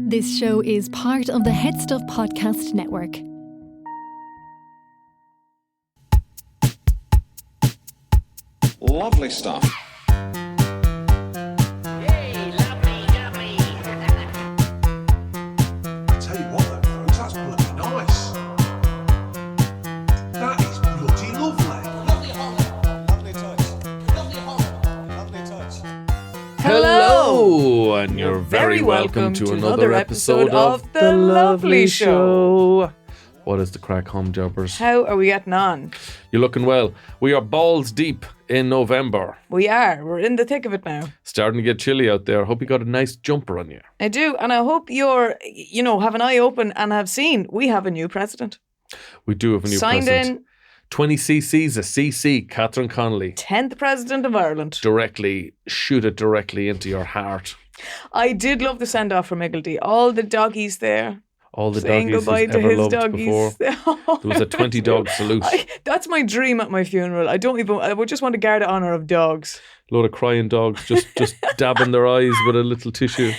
This show is part of the HeadStuff Podcast Network. Lovely stuff. Yay, lovely, lovely. Tell you what though, folks, that's bloody nice. That is bloody lovely. Lovely hot. Lovely touch. Lovely hot. Lovely touch. Hello, and you're very welcome to another episode of The Lovely Show. What is the crack, home jobbers? How are we getting on? You're looking well. We are balls deep in November. We are. We're in the thick of it now. Starting to get chilly out there. Hope you got a nice jumper on you. I do. And I hope you're, have an eye open and have seen we have a new president. We do have a new Signed president. in 20 cc's, a CC, Catherine Connolly. 10th president of Ireland. Shoot it directly into your heart. I did love the send off from Iggledy. All the doggies there. All the Saying doggies goodbye he's to ever his loved doggies. before. There was a 20 dog salute. That's my dream at my funeral. I would just want to guard the honour of dogs. A load of crying dogs just dabbing their eyes with a little tissue.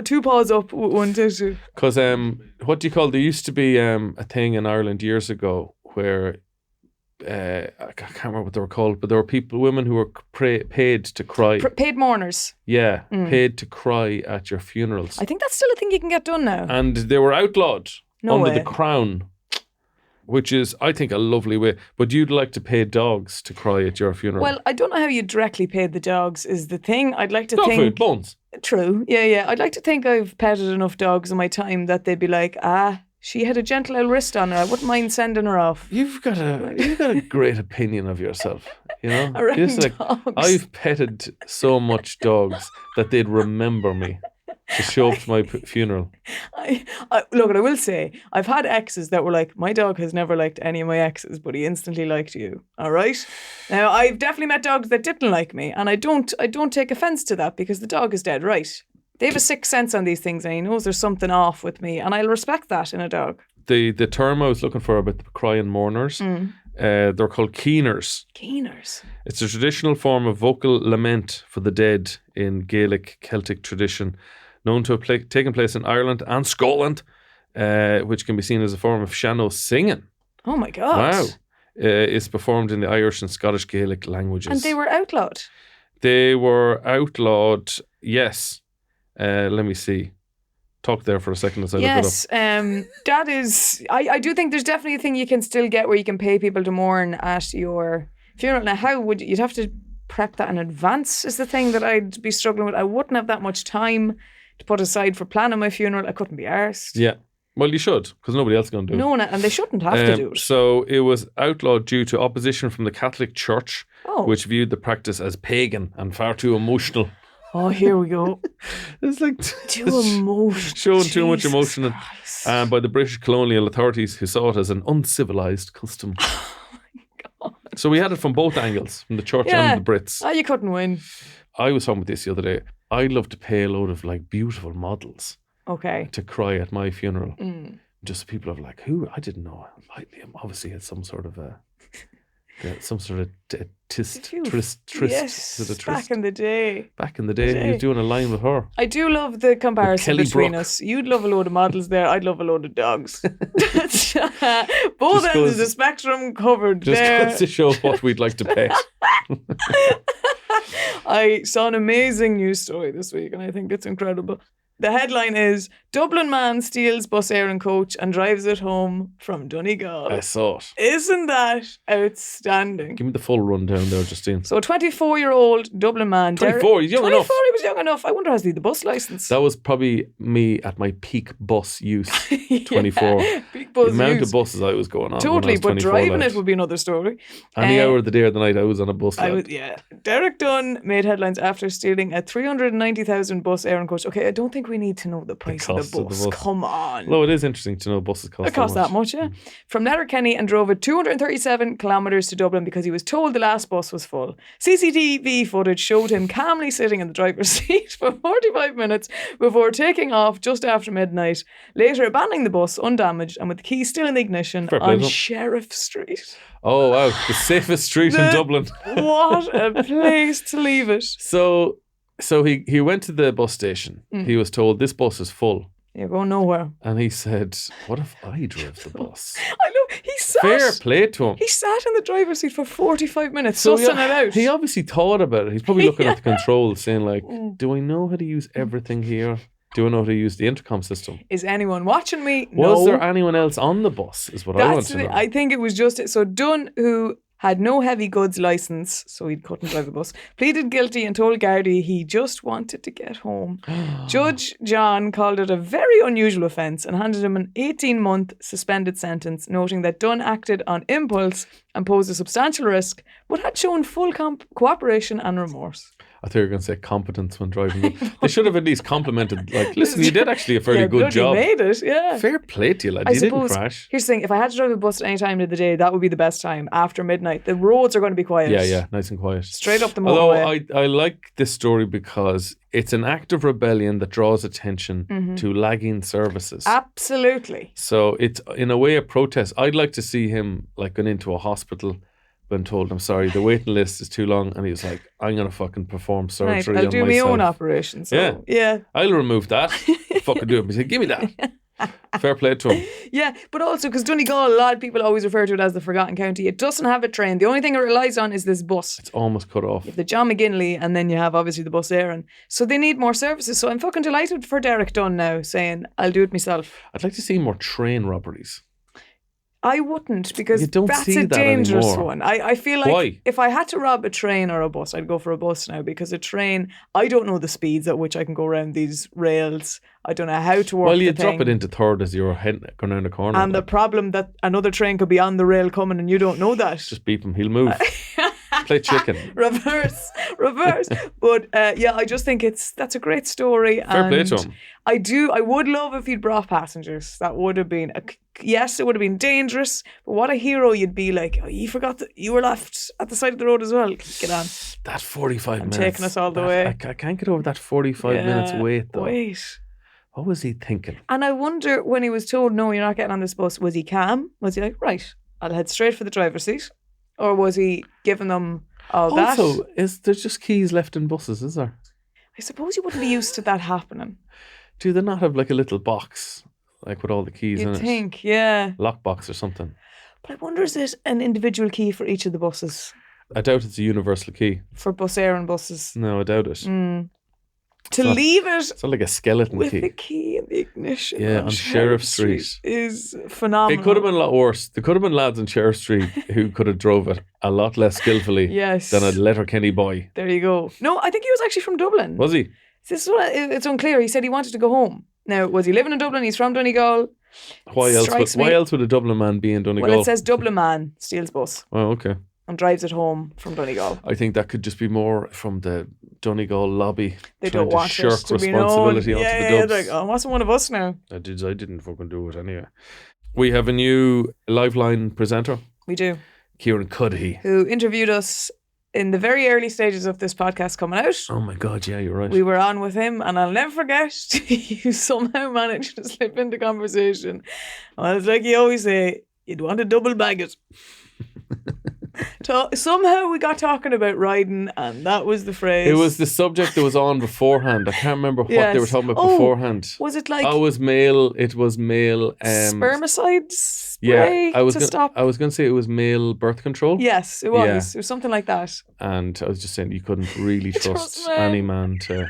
Two paws up with one tissue. Because what do you call? There used to be a thing in Ireland years ago where I can't remember what they were called, but there were women who were paid to cry. Paid mourners. Yeah, paid to cry at your funerals. I think that's still a thing you can get done now. And they were outlawed No under way. the Crown, which is, I think, a lovely way. But you'd like to pay dogs to cry at your funeral? Well, I don't know how you directly paid the dogs is the thing. I'd like to dog think... food, bones. True. Yeah. I'd like to think I've petted enough dogs in my time that they'd be like, she had a gentle old wrist on her. I wouldn't mind sending her off. You've got a great opinion of yourself, you know. Around You're just dogs. I've petted so much dogs that they'd remember me to show up to my funeral. Look, I will say, I've had exes that were like, my dog has never liked any of my exes, but he instantly liked you. All right. Now, I've definitely met dogs that didn't like me, and I don't take offence to that because the dog is dead right. They have a sixth sense on these things and he knows there's something off with me, and I'll respect that in a dog. The term I was looking for about the crying mourners, they're called keeners. Keeners. It's a traditional form of vocal lament for the dead in Gaelic Celtic tradition, known to have taken place in Ireland and Scotland, which can be seen as a form of sean-nós singing. Oh my God. Wow. It's performed in the Irish and Scottish Gaelic languages. And they were outlawed. They were outlawed, yes. Let me see. Talk there for a second as I look Yes, it up. that is... I do think there's definitely a thing you can still get where you can pay people to mourn at your funeral. Now, how would you'd have to prep that in advance is the thing that I'd be struggling with. I wouldn't have that much time to put aside for planning my funeral. I couldn't be arsed. Yeah. Well, you should, because nobody else is going to do it. No, and they shouldn't have to do it. So it was outlawed due to opposition from the Catholic Church, which viewed the practice as pagan and far too emotional. Oh, here we go. It's like Too emotional. showing too much Jesus emotion Christ. by the British colonial authorities, who saw it as an uncivilized custom. So we had it from both angles, from the church and the Brits. You couldn't win. I was talking about this the other day. I'd love to pay a load of like beautiful models Okay. to cry at my funeral. Just people of like, who? I didn't know. Obviously had some sort of tryst. Yes, Is it a tryst? back in the day. Back in the day, he was doing a line with her. I do love the comparison Kelly between Brook. us. You'd love a load of models there. I'd love a load of dogs. Both ends goes- of the spectrum covered Just there. goes to show what we'd like to pay. I saw an amazing news story this week and I think it's incredible. The headline is, Dublin man steals Bus Éireann coach and drives it home from Donegal. I saw it. Isn't that outstanding? Give me the full rundown there, Justine. So a 24-year-old Dublin man. 24, he's young 24, enough. he was young enough. I wonder, has he the bus licence? That was probably me at my peak bus use, 24. Peak bus the amount use. of buses I was going on. Totally, but driving like, it would be another story. any hour of the day or the night, I was on a bus. lad. Derek Dunn made headlines after stealing a 390,000 Bus Éireann coach. Okay, I don't think we need to know the price of cost the of the bus. bus. Come on. No, it is interesting to know buses cost It cost that much, yeah. From Letterkenny and drove it 237 kilometres to Dublin because he was told the last bus was full. CCTV footage showed him calmly sitting in the driver's seat for 45 minutes before taking off just after midnight, later abandoning the bus undamaged and with the key still in the ignition Fair play on to him. Sheriff Street. Oh, wow. The safest street in Dublin. What a place to leave it. So he went to the bus station. He was told this bus is full. You're going nowhere. And he said, what if I drove the bus? I know. He sat. Fair play to him. He sat in the driver's seat for 45 minutes, So sussing it out. he obviously thought about it. He's probably looking at the controls saying like, do I know how to use everything here? Do I know how to use the intercom system? Is anyone watching me? Was No. there anyone else on the bus is what I want to know. I think it was just... So Dunn, who had no heavy goods licence, so he couldn't drive the bus, pleaded guilty and told Gardaí he just wanted to get home. Judge John called it a very unusual offence and handed him an 18-month suspended sentence, noting that Dunn acted on impulse and posed a substantial risk, but had shown full cooperation and remorse. I thought you were going to say competence when driving. They should have at least complimented, like, listen, you did actually a fairly good bloody job. made it, yeah. Fair play to you, lad. I You didn't suppose, crash. here's the thing, if I had to drive a bus at any time of the day, that would be the best time, after midnight. The roads are going to be quiet. Yeah, nice and quiet. Straight up the Although motorway. I like this story because it's an act of rebellion that draws attention to lagging services. Absolutely. So it's in a way a protest. I'd like to see him like going into a hospital when told, I'm sorry, the waiting list is too long, and he was like, I'm going to fucking perform surgery Right, on I'll do my myself. own operation. So, Yeah. I'll remove that. Fucking do it. He said, give me that. Fair play to him. Yeah, but also because Donegal, a lot of people always refer to it as the Forgotten County. It doesn't have a train. The only thing it relies on is this bus. It's almost cut off. You have the John McGinley, and then you have obviously the Bus Éireann. So they need more services. So I'm fucking delighted for Derek Dunn now saying, I'll do it myself. I'd like to see more train robberies. I wouldn't, because You don't that's see a that dangerous anymore. one. I feel like Why? if I had to rob a train or a bus, I'd go for a bus now, because a train, I don't know the speeds at which I can go around these rails. I don't know how to work Well, the you thing. drop it into third as you're heading going down the corner. And the like, problem that another train could be on the rail coming and you don't know that. just beep him. He'll move. Play chicken. reverse. But yeah, I just think that's a great story. Fair play to him. I would love if he'd brought passengers. That would have been, yes, it would have been dangerous, but what a hero you'd be like, oh, you forgot that you were left at the side of the road as well. Get on. That 45 minutes. taking us all the way. I can't get over that 45 minutes wait though. Wait. What was he thinking? And I wonder, when he was told, no, you're not getting on this bus, was he calm? Was he like, right, I'll head straight for the driver's seat? Or was he giving them all that? Also, there's just keys left in buses, is there? I suppose you wouldn't be used to that happening. Do they not have like a little box, like with all the keys in You'd it? think, yeah. Lockbox or something. But I wonder, is it an individual key for each of the buses? I doubt it's a universal key. For Bus Éireann buses? No, I doubt it. To leave it It's not like a skeleton with key. the key in the ignition Yeah, on Sheriff Street. is phenomenal. It could have been a lot worse. There could have been lads on Sheriff Street who could have drove it a lot less skillfully Yes. than a Letterkenny boy. There you go. No, I think he was actually from Dublin. Was he? This is what it's unclear. He said he wanted to go home. Now, was he living in Dublin? He's from Donegal. Why Strikes me- else would a Dublin man be in Donegal? Well, it says Dublin man steals bus Oh, okay. and drives it home from Donegal. I think that could just be more from the Donegal lobby They trying don't to want shirk it to be known. responsibility onto Yeah, the Dubs. they're like, oh, wasn't one of us now. I didn't fucking do it anyway. We have a new Liveline presenter, We do. Kieran Cuddihy. Who interviewed us in the very early stages of this podcast coming out. Oh my God, yeah, you're right. We were on with him, and I'll never forget, you somehow managed to slip into conversation. Well, it's like you always say, you'd want to double bag it. Somehow we got talking about riding, and that was the phrase. It was the subject that was on beforehand. I can't remember what they were Yes. talking about Oh, beforehand. Was it like It was male. spermicide spray I was to gonna, stop? I was going to say it was male birth control. Yes, it was. Yeah. It was something like that. And I was just saying you couldn't really trust Trust me. any man to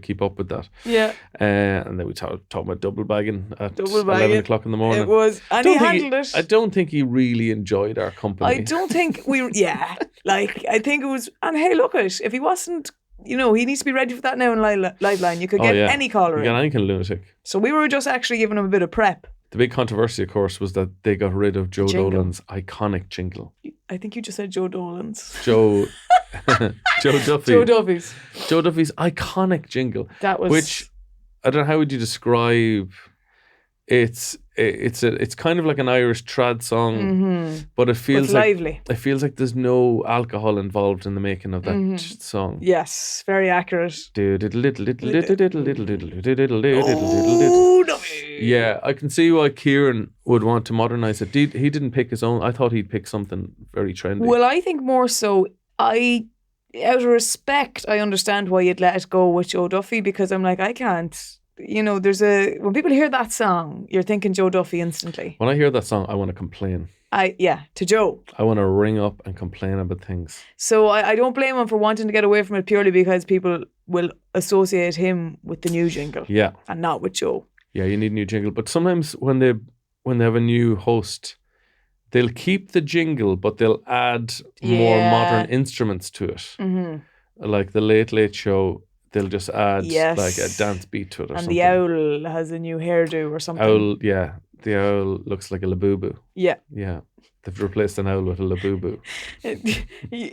keep up with that. Yeah, And then we talked about double bagging at Double 11 bagging. o'clock in the morning. it was. And he handled it. I don't think he really enjoyed our company. I don't think I think it was, and hey, look at it. If he wasn't, he needs to be ready for that now in Liveline. You could get any caller You in. got any kind of lunatic. So we were just actually giving him a bit of prep. The big controversy, of course, was that they got rid of Joe Jingle. Dolan's iconic jingle. I think you just said Joe Dolan's. Joe Duffy. Joe Duffy's. Joe Duffy's iconic jingle. That was... Which, I don't know, how would you describe... It's kind of like an Irish trad song, but it feels But like lively. it feels like there's no alcohol involved in the making of that song. Yes, very accurate. Oh, yeah, I can see why Kieran would want to modernise it. He didn't pick his own. I thought he'd pick something very trendy. Well, I think more so, out of respect, I understand why you'd let it go with Joe Duffy, because I'm like, I can't you know, when people hear that song, you're thinking Joe Duffy instantly. When I hear that song, I want to complain. To Joe. I want to ring up and complain about things. So I don't blame him for wanting to get away from it purely because people will associate him with the new jingle. Yeah. And not with Joe. Yeah, you need a new jingle. But sometimes when they have a new host, they'll keep the jingle, but they'll add more modern instruments to it. Mm-hmm. Like the Late Late Show, they'll just add like a dance beat to it or something. And the owl has a new hairdo or something. The owl looks like a labubu. Yeah. Yeah. They've replaced an owl with a labubu.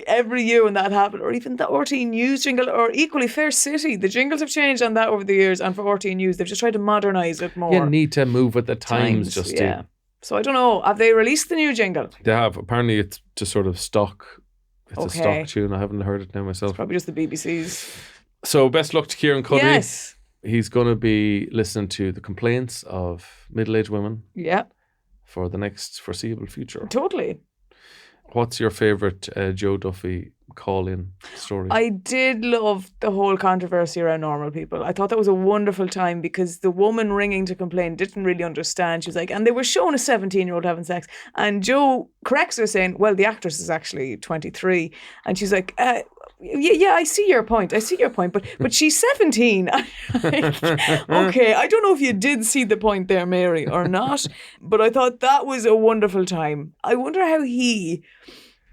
Every year when that happened, or even the RT News jingle, or equally Fair City, the jingles have changed on that over the years, and for RT News, they've just tried to modernise it more. You need to move with the times, Justine. Yeah. So I don't know, have they released the new jingle? They have. Apparently it's just sort of stock. It's a stock tune. I haven't heard it now myself. It's probably just the BBC's. So best luck to Kieran Cuddy. Yes. He's going to be listening to the complaints of middle-aged women. Yeah. For the next foreseeable future. Totally. What's your favourite Joe Duffy call-in story? I did love the whole controversy around normal people. I thought that was a wonderful time because the woman ringing to complain didn't really understand. She was like, and they were showing a 17-year-old having sex. And Joe corrects her saying, well, the actress is actually 23. And she's like, yeah, I see your point. But she's 17. Okay, I don't know if you did see the point there, Mary, or not. But I thought that was a wonderful time. I wonder how he,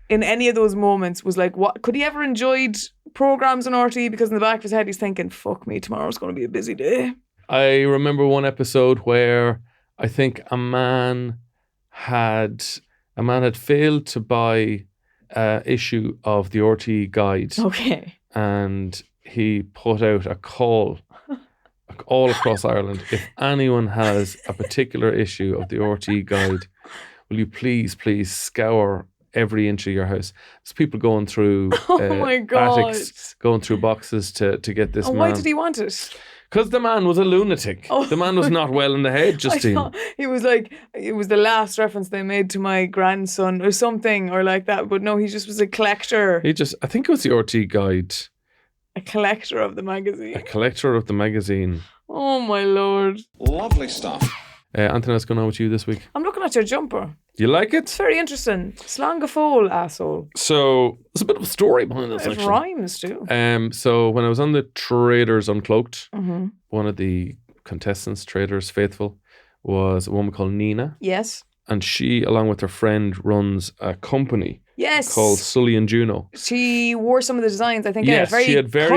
in any of those moments, was like, what could he ever enjoyed programs on RT? Because in the back of his head, he's thinking, fuck me, tomorrow's going to be a busy day. I remember one episode where I think a man had failed to buy issue of the RT guide. Okay. And he put out a call all across Ireland. If anyone has a particular issue of the RT guide, will you please scour every inch of your house? There's people going through attics, going through boxes to get this man. Why did he want it? Because the man was a lunatic. The man was not well in the head, Justine. He was like, it was the last reference they made to my grandson or something or like that. But no, he just was a collector. I think it was the RT guide. A collector of the magazine. A collector of the magazine. Oh my Lord. Lovely stuff. Anthony, what's going on with you this week? I'm looking at your jumper. You like it? It's very interesting. Slán Fóill, asshole. So there's a bit of a story behind this. It rhymes too. So when I was on the Traders Uncloaked, one of the contestants, Traders Faithful, was a woman called Nina. Yes. And she, along with her friend, runs a company. Yes. Called Sully and Juno. She wore some of the designs, I think. Yes, very she had very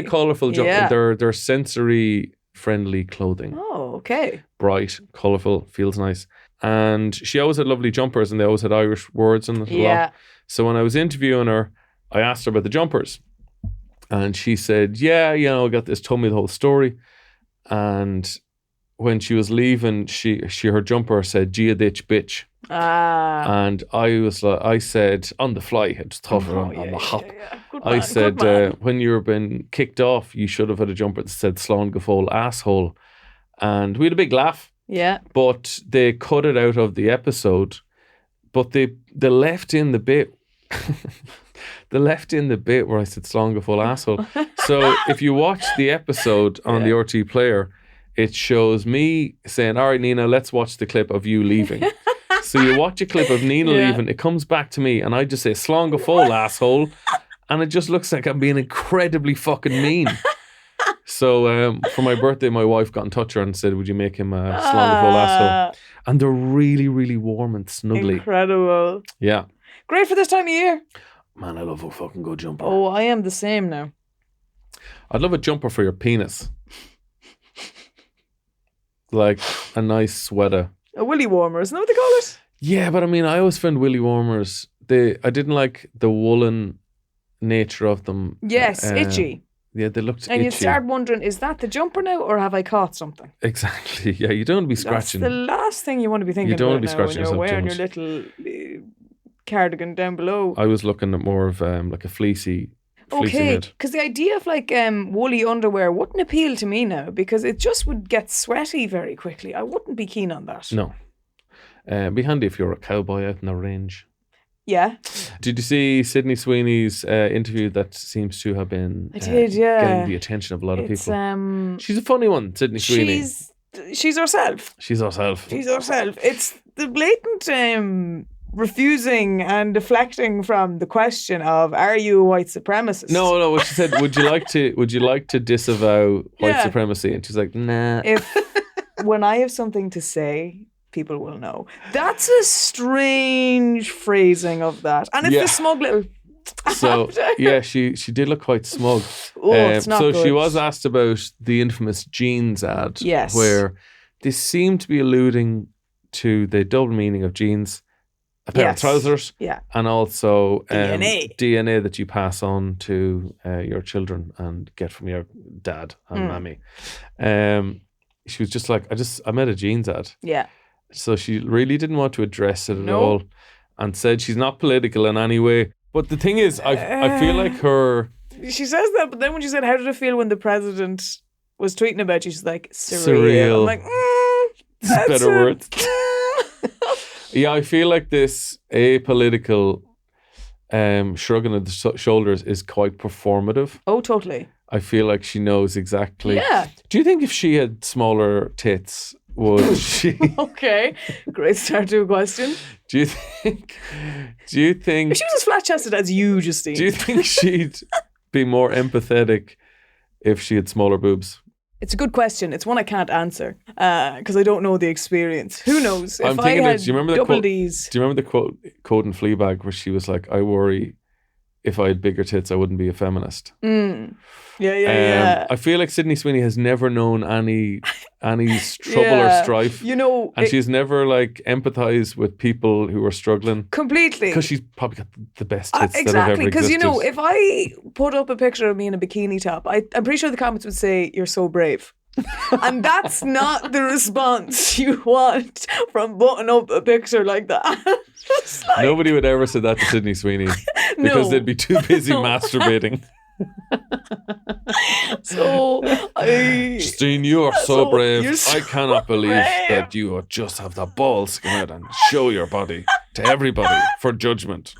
colourful jumper. Yeah. They're sensory friendly clothing. Oh, okay. Bright, colourful, feels nice. And she always had lovely jumpers and they always had Irish words in it a lot. So when I was interviewing her, I asked her about the jumpers. And she said, yeah, I got this, told me the whole story. And when she was leaving, her jumper said, Gia ditch bitch. And I said, on the fly, I just thought on the hop. Yeah. I said, when you were being kicked off, you should have had a jumper that said Slán Fóill asshole. And we had a big laugh. Yeah. But they cut it out of the episode. But they left in the bit. They left in the bit where I said Slán Fóill asshole. So if you watch the episode on the RT player, it shows me saying, all right, Nina, let's watch the clip of you leaving. So you watch a clip of Nina leaving, it comes back to me, and I just say Slán Fóill asshole. And it just looks like I'm being incredibly fucking mean. So for my birthday, my wife got in touch with her and said, would you make him a Slán Fóill asshole? And they're really, really warm and snuggly. Incredible. Yeah. Great for this time of year. Man, I love a fucking good jumper. Oh, I am the same now. I'd love a jumper for your penis. Like a nice sweater. A willy warmer, isn't that what they call it? Yeah, but I mean, I always found willy warmers, I didn't like the woolen nature of them. Yes, itchy. Yeah, they looked itchy. And you start wondering, is that the jumper now or have I caught something? Exactly. Yeah, you don't want to be scratching. That's the last thing you want to be thinking you don't about want to be scratching now when you're wearing your yourself little cardigan down below. I was looking at more of like a fleecy okay, knit. because the idea of like woolly underwear wouldn't appeal to me now because it just would get sweaty very quickly. I wouldn't be keen on that. No. It'd be handy if you're a cowboy out in the range. Yeah. Did you see Sydney Sweeney's interview that seems to have been I did, yeah. getting the attention of a lot of It's, people? She's a funny one, Sydney Sweeney. She's herself. She's herself. She's herself. It's the blatant refusing and deflecting from the question of, are you a white supremacist? No. What she said, would you like to disavow white supremacy? And she's like, nah. When I have something to say, people will know. That's a strange phrasing of that. And it's the smug little... So, she did look quite smug. It's not good. She was asked about the infamous jeans ad. Yes. Where they seem to be alluding to the double meaning of jeans, a pair of trousers, and also DNA that you pass on to your children and get from your dad and mammy. She was just like, I met a jeans ad. Yeah. So she really didn't want to address it at all, and said she's not political in any way. But the thing is, I feel like her... She says that, but then when she said, how did it feel when the president was tweeting about you? She's like, surreal. I'm like, that's better words. Yeah, I feel like this apolitical shrugging of the shoulders is quite performative. Oh, totally. I feel like she knows exactly. Yeah. Do you think if she had smaller tits, would she... Okay, great start to a question. Do you think... If she was as flat-chested as you, Justine. Do you think she'd be more empathetic if she had smaller boobs? It's a good question. It's one I can't answer because I don't know the experience. Who knows? I'm If thinking I had do you remember the double quote? D's... Do you remember the quote in Fleabag where she was like, I worry if I had bigger tits, I wouldn't be a feminist. Yeah. I feel like Sydney Sweeney has never known any trouble or strife. You know, and she's never like empathized with people who are struggling. Completely. Because she's probably got the best tits that have exactly. ever existed. Because, you know, if I put up a picture of me in a bikini top, I'm pretty sure the comments would say, you're so brave. And that's not the response you want from putting up a picture like that. Like, nobody would ever say that to Sydney Sweeney because they'd be too busy masturbating. Justine, you are so brave. I cannot believe that you just have the balls to come out and show your body to everybody for judgment.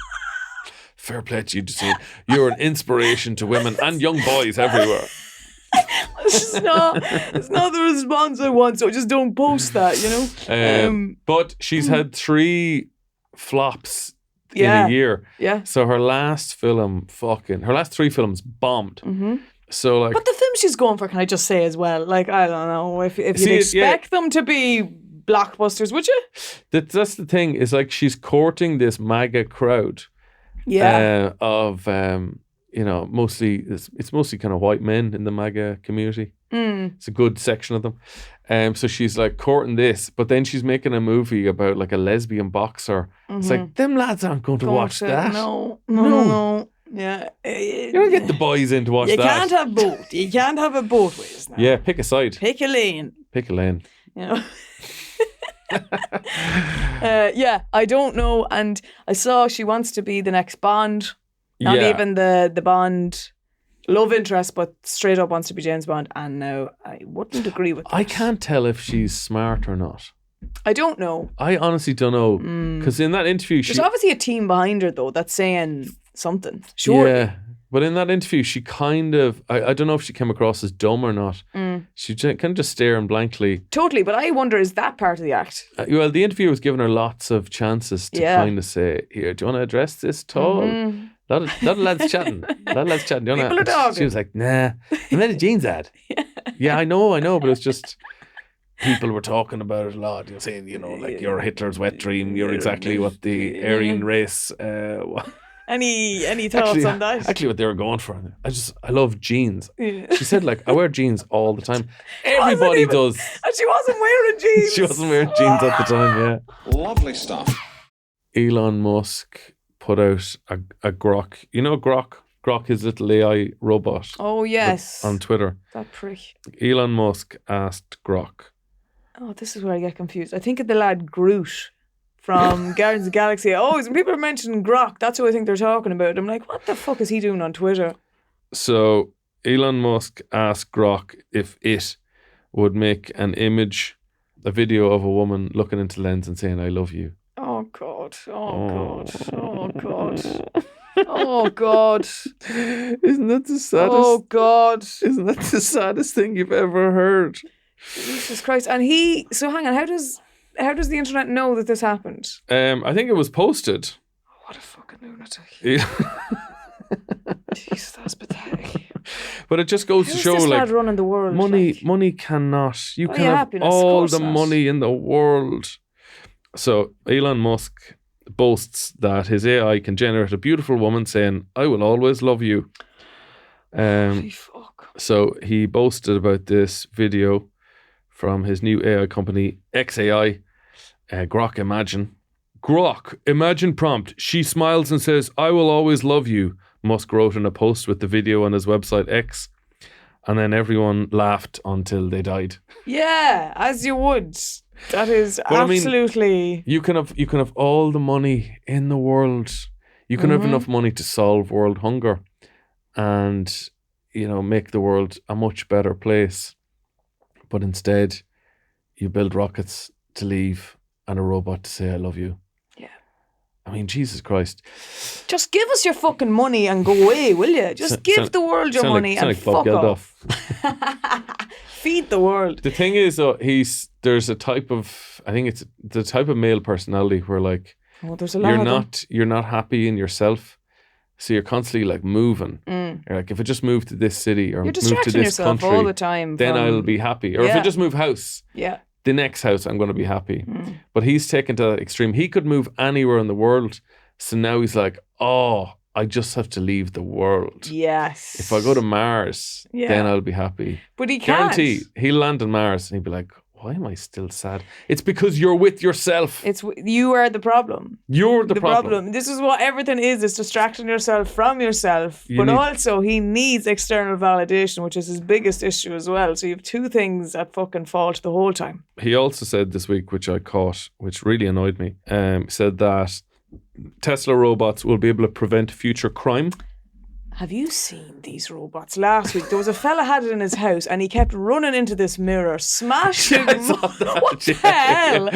Fair play to you, Justine. You're an inspiration to women and young boys everywhere. It's not the response I want, so just don't post that, you know. But she's had 3 flops in a year. Yeah. So her last 3 films bombed. Mm-hmm. So like, but the film she's going for, can I just say as well? Like, I don't know if you'd expect them to be blockbusters, would you? That's the thing. Is like she's courting this MAGA crowd. Yeah. Of you know, it's mostly kind of white men in the MAGA community. It's a good section of them. So she's like courting this, but then she's making a movie about like a lesbian boxer. Mm-hmm. It's like, them lads aren't going to watch that. No. Yeah. You don't get the boys in to watch that. You can't have both. You can't have it both ways now. Yeah, pick a side. Pick a lane. You know. Yeah, I don't know. And I saw she wants to be the next Bond. Not even the Bond love interest, but straight up wants to be James Bond. And no, I wouldn't agree with that. I can't tell if she's smart or not. I don't know. I honestly don't know. Because in that interview, there's obviously a team behind her, though, that's saying something. Sure. Yeah. But in that interview, she kind of, I don't know if she came across as dumb or not. She kind of just staring blankly. Totally, but I wonder, is that part of the act? Well, the interviewer was giving her lots of chances to kind of say, here, do you want to address this at all? Lot of lads chatting. Do you want People are talking. She was like, nah, I made a jeans ad. Yeah, I know, but it's just... People were talking about it a lot. You're saying, you know, like you're Hitler's wet dream. You're exactly what the Aryan race... Any thoughts on that? Actually, what they were going for. I love jeans. Yeah. She said, like, I wear jeans all the time. Everybody does. And she wasn't wearing jeans. She wasn't wearing jeans at the time, yeah. Lovely stuff. Elon Musk put out a Grok. You know Grok? Grok, his little AI robot. Oh, yes. On Twitter. That prick. Elon Musk asked Grok. Oh, this is where I get confused. I think of the lad Groot from Guardians of the Galaxy. Always, when people are mentioning Grok, that's who I think they're talking about. I'm like, what the fuck is he doing on Twitter? So Elon Musk asked Grok if it would make an image, a video of a woman looking into the lens and saying, I love you. Oh, God. God. Oh, God. Oh, God. Oh, God. Isn't that the saddest? Oh, God. Isn't that the saddest thing you've ever heard? Jesus Christ. And so hang on, how does the internet know that this happened? I think it was posted. What a fucking lunatic. Yeah. Jesus, that's pathetic. But it just goes to show, this like, lad running the world? money cannot. You Oh, can yeah, have happiness, of all course the not. money in the world. So Elon Musk boasts that his AI can generate a beautiful woman saying, "I will always love you." Holy fuck. So he boasted about this video from his new AI company, XAI, Grok Imagine prompt. She smiles and says, "I will always love you," Musk wrote in a post with the video on his website X. And then everyone laughed until they died. Yeah, as you would. That is But I mean, absolutely... You can have all the money in the world. You can have enough money to solve world hunger and, make the world a much better place. But instead, you build rockets to leave and a robot to say, "I love you." Yeah. I mean, Jesus Christ. Just give us your fucking money and go away, will you? Just give the world your money and fuck off. Feed the world. The thing is, there's a type of, I think it's the type of male personality where, like, Oh, there's a lot of them. you're not happy in yourself. So you're constantly, like, moving. You're like, if I just move to this city or You're move to distracting this yourself country, all the time. then I'll be happy. Or if I Yeah. just move house, Yeah. the next house, I'm going to be happy. But he's taken to that extreme. He could move anywhere in the world. So now he's like, "Oh, I just have to leave the world. Yes. If I go to Mars, Yeah. then I'll be happy." But he can't. Guarantee he'll land on Mars and he'll be like, "Why am I still sad?" It's because you're with yourself. You are the problem. You're the problem. This is what everything is distracting yourself from yourself. But also he needs external validation, which is his biggest issue as well. So you have two things at fucking fault the whole time. He also said this week, which I caught, which really annoyed me, said that Tesla robots will be able to prevent future crime. Have you seen these robots? Last week, there was a fella had it in his house and he kept running into this mirror, smashing. What the hell?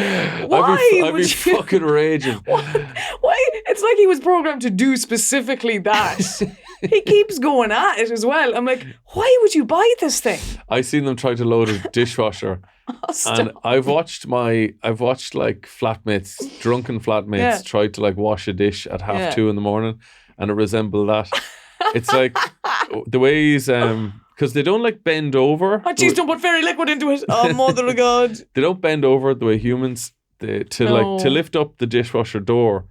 Why I'd be would you? fucking raging. Why? It's like he was programmed to do specifically that. He keeps going at it as well. I'm like, why would you buy this thing? I seen them try to load a dishwasher. And I've watched like flatmates, drunken flatmates try to, like, wash a dish at 2:30 in the morning, and it resembled that. It's like the way he's because they don't, like, bend over. Oh jeez, don't put fairy liquid into it. Oh, mother of God. They don't bend over the way humans to lift up the dishwasher door.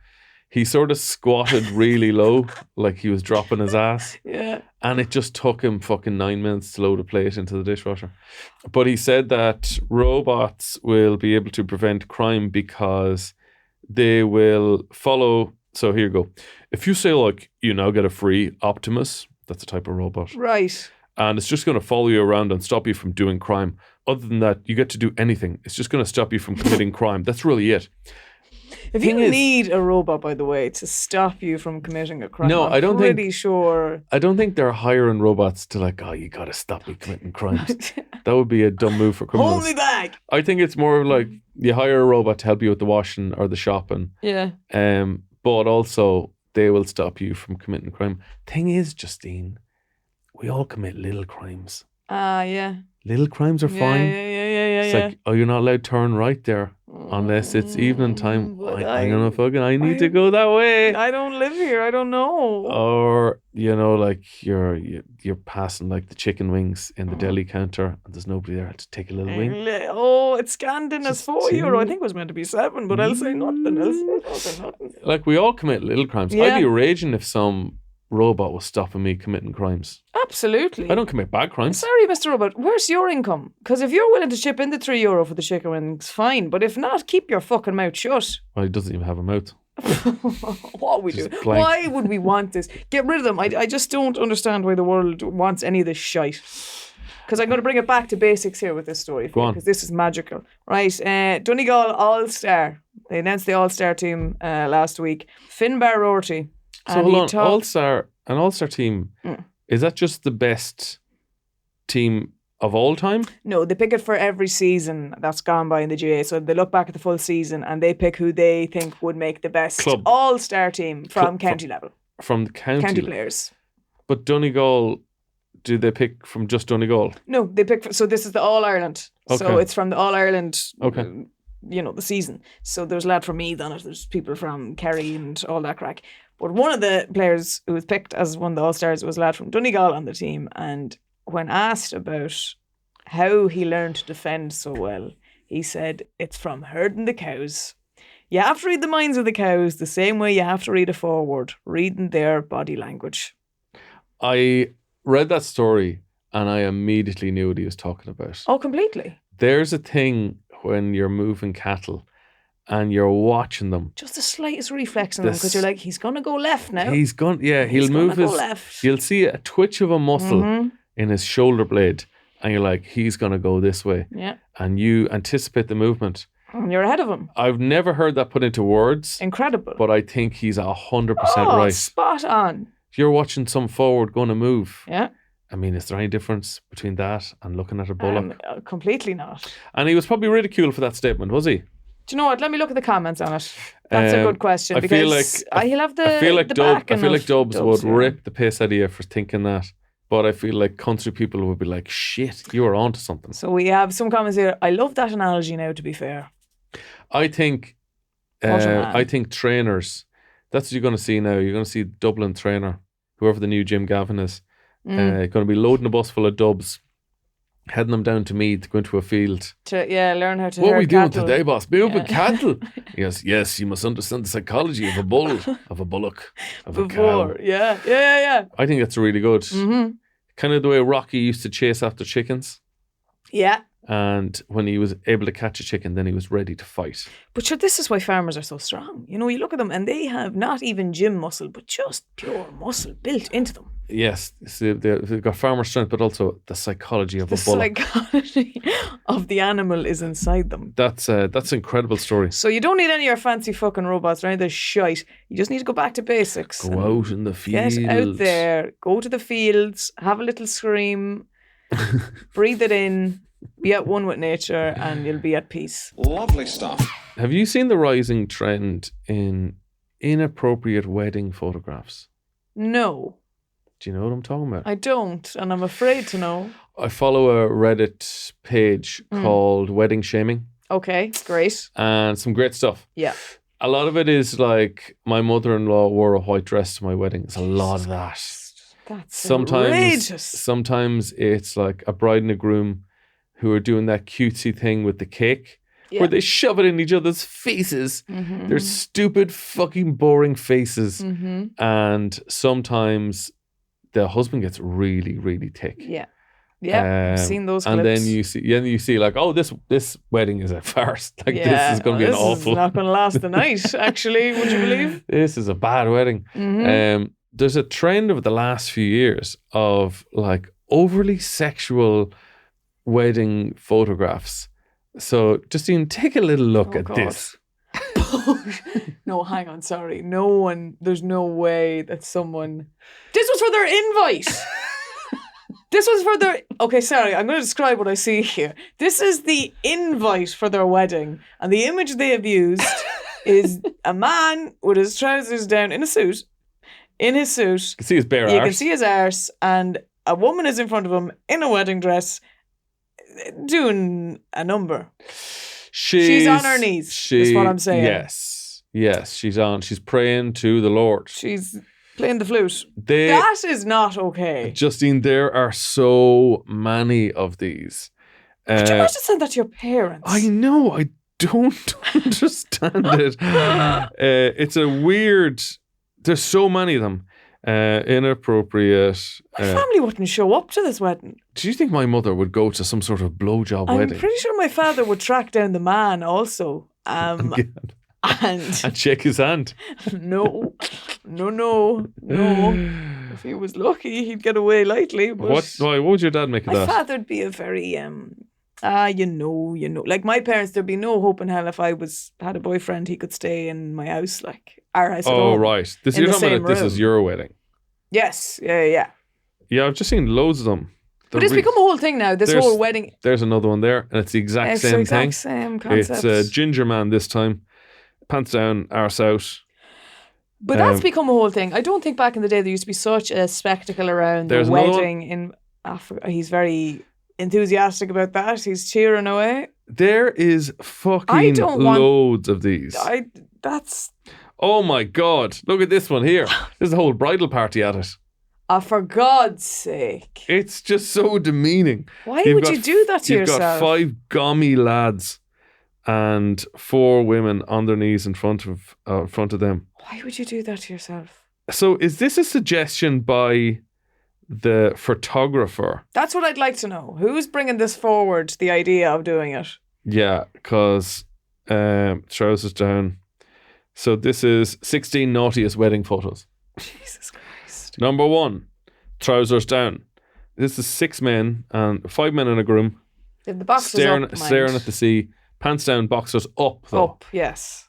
He sort of squatted really low, like he was dropping his ass. Yeah. And it just took him fucking 9 minutes to load a plate into the dishwasher. But he said that robots will be able to prevent crime because they will follow. So here you go. If you say, like, you now get a free Optimus, that's a type of robot. Right. And it's just going to follow you around and stop you from doing crime. Other than that, you get to do anything. It's just going to stop you from committing crime. That's really it. If you need a robot, by the way, to stop you from committing a crime, I don't think. pretty sure. I don't think they're hiring robots to, like, "Oh, you got to stop me committing crimes." That would be a dumb move for criminals. Hold me back. I think it's more like you hire a robot to help you with the washing or the shopping. Yeah. But also they will stop you from committing crime. Thing is, Justine, we all commit little crimes. Yeah. Little crimes are fine. Yeah. It's like, "Oh, you're not allowed to turn right there unless it's evening time." I'm gonna I need to go that way. I don't live here. I don't know. Or, like you're passing, like, the chicken wings in the deli counter and there's nobody there to take a little wing. Oh, it's scanned in as €4. I think it was meant to be 7, but I'll say nothing else. Like, we all commit little crimes. Yeah. I'd be raging if some robot was stopping me committing crimes. Absolutely. I don't commit bad crimes. Sorry, Mr. Robot, where's your income? Because if you're willing to chip in the €3 for the chicken wings, fine. But if not, keep your fucking mouth shut. Well, he doesn't even have a mouth. What we do? Blank. Why would we want this? Get rid of them. I just don't understand why the world wants any of this shite. Because I'm going to bring it back to basics here with this story. Go on. Because this is magical. Right. Donegal All-Star. They announced the All-Star team last week. Finbar Rorty. So hold on, All-Star team, is that just the best team of all time? No, they pick it for every season that's gone by in the GA. So they look back at the full season and they pick who they think would make the best Club. all-star team from county level. From the County players. But Donegal, do they pick from just Donegal? No, they pick. So this is the All Ireland. So Okay. it's from the All Ireland. Okay. The season. So there's a lad from Meath on it. There's people from Kerry and all that crack. But one of the players who was picked as one of the All Stars was a lad from Donegal on the team. And when asked about how he learned to defend so well, he said it's from herding the cows. You have to read the minds of the cows the same way you have to read a forward, reading their body language. I read that story and I immediately knew what he was talking about. Oh, completely. There's a thing when you're moving cattle and you're watching them. Just the slightest reflex on them because you're like, he's going to go left now. He's gone. Yeah, he'll move gonna his. go left. You'll see a twitch of a muscle Mhm. in his shoulder blade, and you're like, he's going to go this way. Yeah. And you anticipate the movement. And you're ahead of him. I've never heard that put into words, Incredible. but I think he's 100% oh, right. spot on. If you're watching some forward going to move, Yeah. I mean, is there any difference between that and looking at a bullock? Completely not. And he was probably ridiculed for that statement, was he? Do you know what? Let me look at the comments on it. That's a good question. I because feel like he'll have the I feel like the Dub, I backing feel like of Dubs would yeah. rip the piss out of you for thinking that. But I feel like country people would be like, shit, you were onto something. So we have some comments here. I love that analogy now, to be fair. I think What a man. I think trainers, that's what you're going to see now. You're going to see Dublin trainer, whoever the new Jim Gavin is, going to be loading a bus full of dubs, heading them down to Meath, going to a field. Learn how to What are herd we doing cattle. today, boss? Moving cattle. Yes, you must understand the psychology of a bull, of a bullock, of a cow. Before. Yeah. I think that's really good. Mm-hmm. Kind of the way Rocky used to chase after chickens. Yeah. And when he was able to catch a chicken, then he was ready to fight. But sure, this is why farmers are so strong. You know, you look at them and they have not even gym muscle, but just pure muscle built into them. Yes, they've got farmer strength, but also the psychology of The a bullock. psychology of the animal is inside them. That's an incredible story. So you don't need any of your fancy fucking robots or any of this shite. You just need to go back to basics. Go and out in the field. Get out there. Go to the fields. Have a little scream. Breathe it in. Be at one with nature and you'll be at peace. Lovely stuff. Have you seen the rising trend in inappropriate wedding photographs? No, Do you know what I'm talking about? I don't. And I'm afraid to know. I follow a Reddit page called Wedding Shaming, Okay, great. and some great stuff. Yeah. A lot of it is like, my mother-in-law wore a white dress to my wedding. It's a lot of that. That's outrageous. Sometimes it's like a bride and a groom who are doing that cutesy thing with the cake, Yeah. where they shove it in each other's faces. Mhm. They're stupid, fucking boring faces. Mhm. And sometimes the husband gets really, really thick. Yeah. Yeah. I've seen those clips. And then you see like, oh, this wedding is a farce. Like, this is going to be an awful. This is not going to last the night, actually, would you believe? This is a bad wedding. Mhm. There's a trend over the last few years of like overly sexual wedding photographs. So, Justine, take a little look Oh, at God. this. No, hang on, sorry. There's no way that someone... This was for their invite. This was for their... Okay, sorry, I'm going to describe what I see here. This is the invite for their wedding. And the image they have used is a man with his trousers down in a suit. In his suit. You can see his bare You can arse. see his arse. And a woman is in front of him in a wedding dress doing a number. She's on her knees, is what I'm saying. Yes, she's praying to the Lord. She's playing the flute. They, That is not okay. Justine, there are so many of these. Could you imagine send that to your parents? I know, I don't understand it. It's a weird, there's so many of them. Inappropriate. My family wouldn't show up to this wedding. Do you think my mother would go to some sort of blowjob I'm wedding pretty sure my father would track down the man also. And and shake his hand? no. If he was lucky, he'd get away lightly. But What would your dad make of my that? father'd be a very you know. Like my parents, there'd be no hope in hell if I had a boyfriend, he could stay in my house, like our house. at Oh, home. right. in You're the talking about same this is room. your wedding. Yes, yeah. Yeah, I've just seen loads of them. But it's become a whole thing now, this whole wedding. There's another one there, and it's the exact It's same the exact thing. same concept. It's ginger man this time. Pants down, arse out. But that's become a whole thing. I don't think back in the day there used to be such a spectacle around the There's another wedding in Africa. He's very enthusiastic about that. He's cheering away. There is fucking loads of these. That's... Oh my God. Look at this one here. There's a whole bridal party at it. For God's sake. It's just so demeaning. Why would you do that to yourself? You've got 5 gommy lads and 4 women on their knees in front of them. Why would you do that to yourself? So is this a suggestion by the photographer? That's what I'd like to know. Who's bringing this forward, the idea of doing it? Yeah, because trousers down. So this is 16 naughtiest wedding photos. Jesus Christ. Number 1, trousers down. This is 6 men and 5 men and a groom. The boxers staring up, at the sea. Pants down, boxers up though. Up, yes.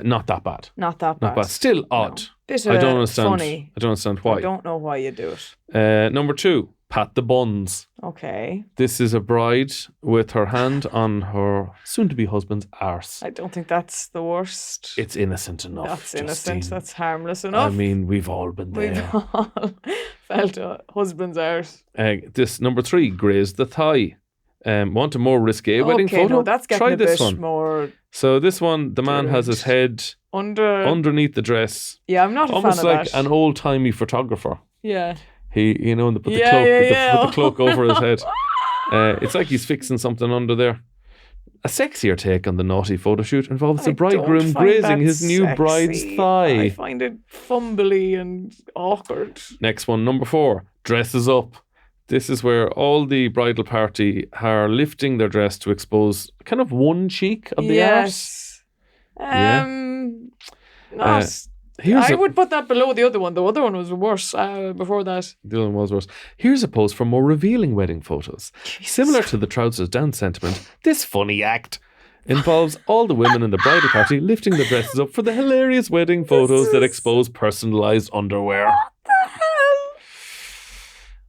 Not that bad. Not that bad. Still odd. No. I don't understand. Funny. I don't understand why. I don't know why you do it. Number 2, pat the buns. Okay. This is a bride with her hand on her soon-to-be husband's arse. I don't think that's the worst. It's innocent enough. That's Justine. innocent. That's harmless enough. I mean, we've all been there. We've all felt a husband's arse. This number 3, graze the thigh. Want a more risqué wedding photo? No, that's getting Try a this bit one. more... So this one, the man has his head underneath the dress. Yeah, I'm not a fan of almost like that. an old-timey photographer. Yeah. He, and they put the Yeah. put the cloak over his head. It's like he's fixing something under there. A sexier take on the naughty photo shoot involves the bridegroom grazing his new bride's thigh. I find it fumbly and awkward. Next one, number 4, dresses up. This is where all the bridal party are lifting their dress to expose kind of one cheek of the arse. I would put that below the other one. The other one was worse before that. The other one was worse. Here's a pose for more revealing wedding photos. Similar to the trousers down sentiment, this funny act involves all the women in the bridal party lifting their dresses up for the hilarious wedding photos that expose personalised underwear. What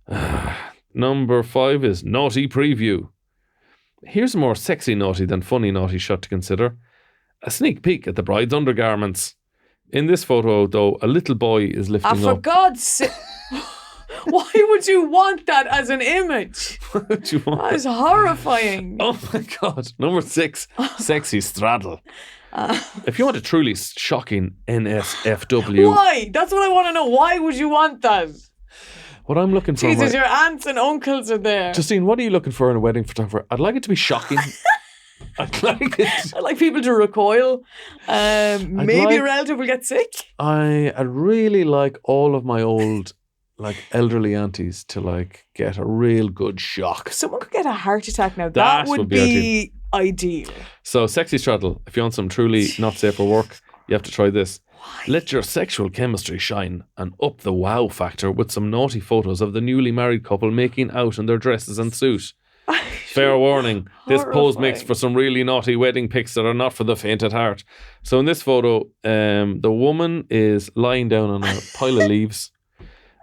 the hell? Number 5 is naughty preview. Here's a more sexy naughty than funny naughty shot to consider. A sneak peek at the bride's undergarments. In this photo, though, a little boy is lifting For up. God's sake. Why would you want that as an image? What would you want? That is horrifying. Oh my God. Number 6, sexy straddle. If you want a truly shocking NSFW. Why? That's what I want to know. Why would you want that? What I'm looking for... Jesus, your aunts and uncles are there. Justine, what are you looking for in a wedding photographer? I'd like it to be shocking. I'd like it... I'd like people to recoil. Maybe a relative will get sick. I'd really like all of my old... elderly aunties to get a real good shock. Someone could get a heart attack now. That would be ideal. So, sexy straddle. If you want some truly not safe for work, you have to try this. Why? Let your sexual chemistry shine and up the wow factor with some naughty photos of the newly married couple making out in their dresses and suit. Fair warning, this pose makes for some really naughty wedding pics that are not for the faint at heart. So in this photo, the woman is lying down on a pile of leaves.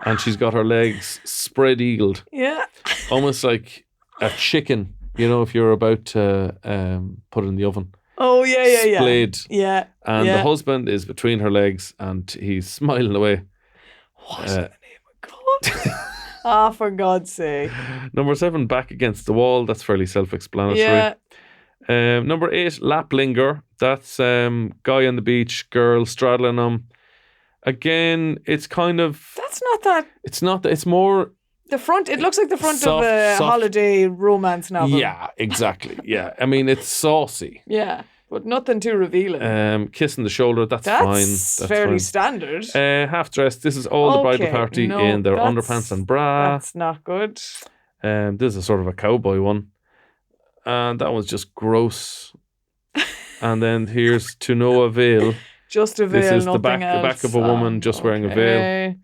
And she's got her legs spread eagled. Yeah. Almost like a chicken, if you're about to put it in the oven. Oh, yeah. Splayed. Yeah. And the husband is between her legs and he's smiling away. What in the name of God? For God's sake. Number 7, back against the wall. That's fairly self-explanatory. Yeah. Number 8, lap linger. That's guy on the beach, girl straddling him. Again, it's kind of... That's not that... It's not that. It's more... The front... It looks like the front of a holiday romance novel. Yeah, exactly. Yeah. I mean, it's saucy. Yeah, but nothing too revealing. Kissing the shoulder, that's fine. That's fairly fine. standard. Half dressed. This is all the bridal party in their underpants and bra. That's not good. This is a sort of a cowboy one. And that was just gross. And then here's to no avail. Just a veil, this is nothing the else. back of a woman just wearing a veil.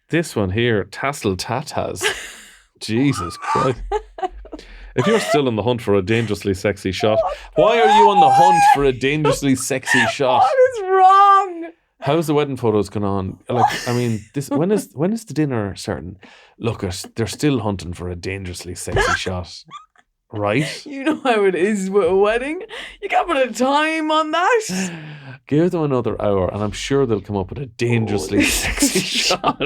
This one here, tassel tatas. Jesus Christ. If you're still on the hunt for a dangerously sexy shot, why are you on the hunt for a dangerously sexy shot? What is wrong? How's the wedding photos going on? Like, I mean, this when is the dinner starting? Look, they're still hunting for a dangerously sexy shot, right? You know how it is with a wedding. You can't put a time on that. Give them another hour, and I'm sure they'll come up with a dangerously sexy shot.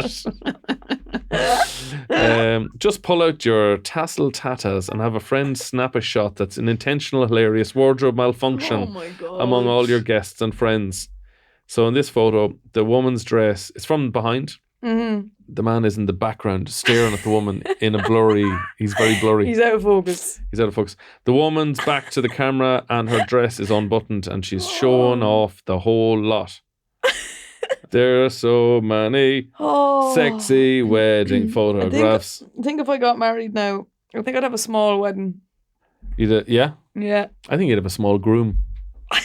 Just pull out your tassel tatas and have a friend snap a shot that's an intentional, hilarious wardrobe malfunction Oh my God. among all your guests and friends. So in this photo, the woman's dress is from behind. Mm-hmm. The man is in the background staring at the woman in a blurry. He's very blurry. He's out of focus. He's out of focus. The woman's back to the camera and her dress is unbuttoned and she's showing off the whole lot. There are so many sexy wedding photographs. I think if I got married now, I think I'd have a small wedding. Yeah? Yeah. I think you'd have a small groom. I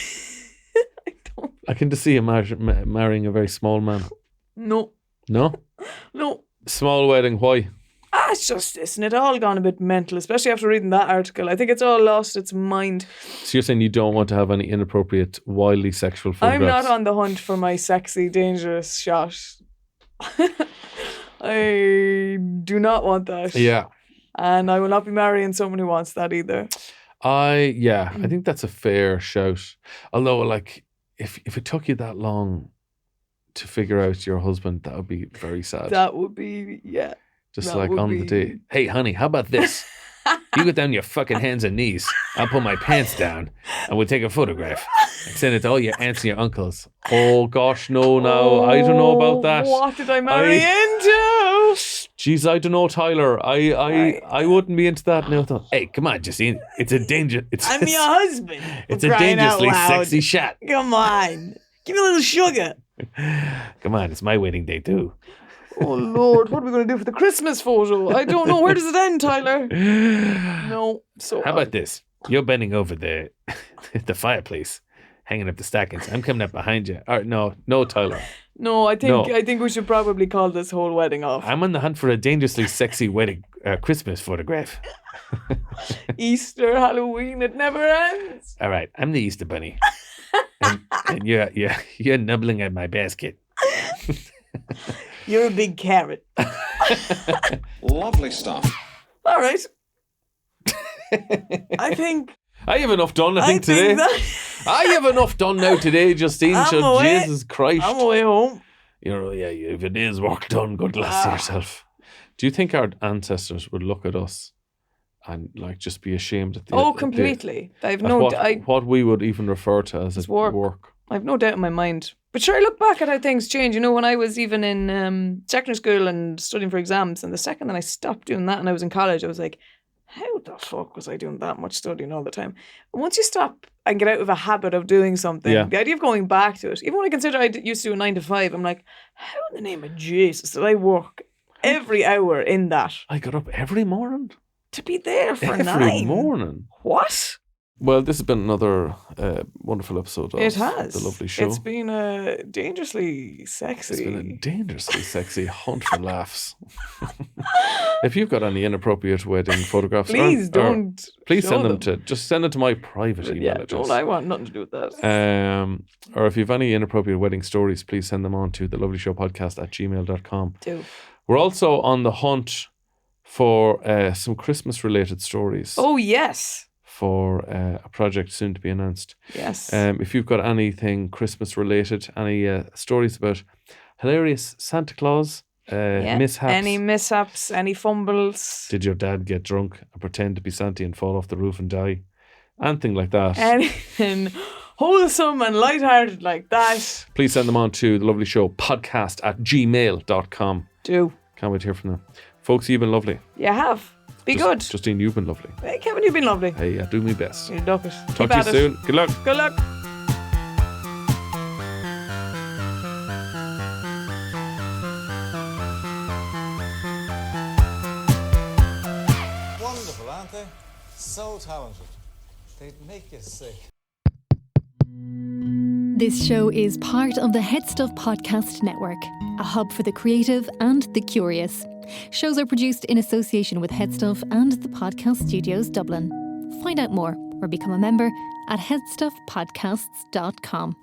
don't. I can just see him marrying a very small man. No. No? No. Small wedding, why? It's just, isn't it all gone a bit mental, especially after reading that article. I think it's all lost its mind. So you're saying you don't want to have any inappropriate, wildly sexual photographs? I'm not on the hunt for my sexy, dangerous shot. I do not want that. Yeah. And I will not be marrying someone who wants that either. I think that's a fair shout. Although, like, if it took you that long to figure out your husband, that would be very sad. That would be, yeah. Just that like would on the be- day. Hey, honey, how about this? You get down your fucking hands and knees. I'll put my pants down and we'll take a photograph and send it to all your aunts and your uncles. Oh, gosh, no. I don't know about that. What did I marry into? Jeez, I don't know, Tyler. I wouldn't be into that now. Hey, come on, Justine. It's a danger. I'm your husband. It's a crying out dangerously loud. sexy shot. Come on. Give me a little sugar. Come on, it's my wedding day too. Oh, Lord. What are we going to do for the Christmas photo? I don't know. Where does it end, Tyler? No. So How about this? You're bending over the fireplace, hanging up the stockings. I'm coming up behind you. All right, no, Tyler. No, I think we should probably call this whole wedding off. I'm on the hunt for a dangerously sexy wedding Christmas photograph. Easter, Halloween, it never ends. All right, I'm the Easter Bunny, and you're nibbling at my basket. You're a big carrot. Lovely stuff. All right. I think I have enough done. I think today. I have enough done now today, Justine. I'm So away. Jesus Christ. I'm away home. You've a day's work done. Good lass to yourself. Do you think our ancestors would look at us and like just be ashamed at the Completely. I've at no what we would even refer to as work? I've no doubt in my mind. But sure, I look back at how things change. You know, when I was even in secondary school and studying for exams, and the second that I stopped doing that and I was in college, I was like, how the fuck was I doing that much studying all the time? And once you stop and get out of a habit of doing something, the idea of going back to it, even when I consider I used to do a 9 to 5, I'm like, how in the name of Jesus did I work every hour in that? I got up every morning. To be there for Every 9. morning. What? Well, this has been another wonderful episode of It has. The Lovely Show. It's been a dangerously sexy. It's been a dangerously sexy hunt for laughs. If you've got any inappropriate wedding photographs, Please don't. Please show send them to. Just send it to my private email address. Don't I want nothing to do with that. Or if you have any inappropriate wedding stories, please send them on to thelovelyshowpodcast@gmail.com. Do. We're also on the hunt for some Christmas related stories. Oh, yes. For a project soon to be announced. Yes. If you've got anything Christmas related, any stories about hilarious Santa Claus mishaps. Any mishaps, any fumbles. Did your dad get drunk and pretend to be Santa and fall off the roof and die? Anything like that. Anything wholesome and lighthearted like that. Please send them on to thelovelyshowpodcast@gmail.com. Do. Can't wait to hear from them. Folks, you've been lovely. You have. Be good. Justine, you've been lovely. Hey, Kevin, you've been lovely. Hey, I do my best. You duck it. Talk to you soon. Good luck. Good luck. Wonderful, aren't they? So talented. They'd make you sick. This show is part of the HeadStuff Podcast Network, a hub for the creative and the curious. Shows are produced in association with HeadStuff and the Podcast Studios Dublin. Find out more or become a member at headstuffpodcasts.com.